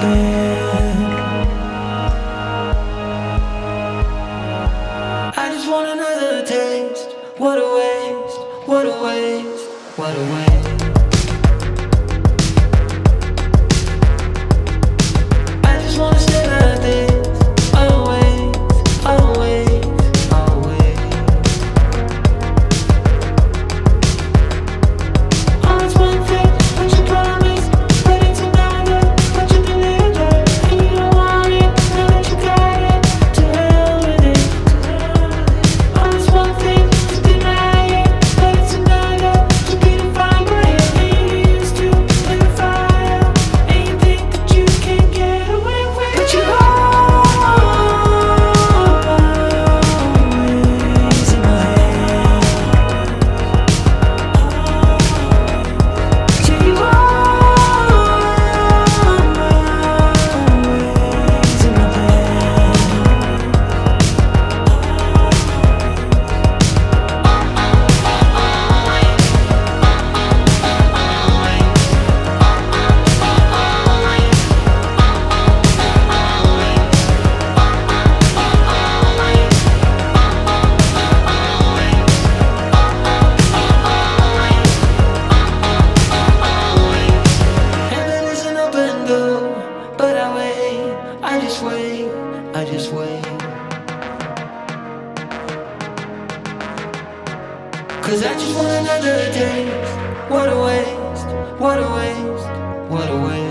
bed. I just want another taste. What a waste, what a waste, what a waste. I just wanna stay like this, always, always, always. Always one thing, but you promise, ready to matter, but you deliver, and you don't want it, now that you got it, to hell with it. Always one thing, to deny it, but it's another, to be defined by it, and you used to in the fire, and you think that you can get away with it, but you always in my head. Yeah, you always in my bed. Heaven is an open door, but I wait, I just wait, I just wait. 'Cause I just want another taste. What a waste, what a waste, what a waste.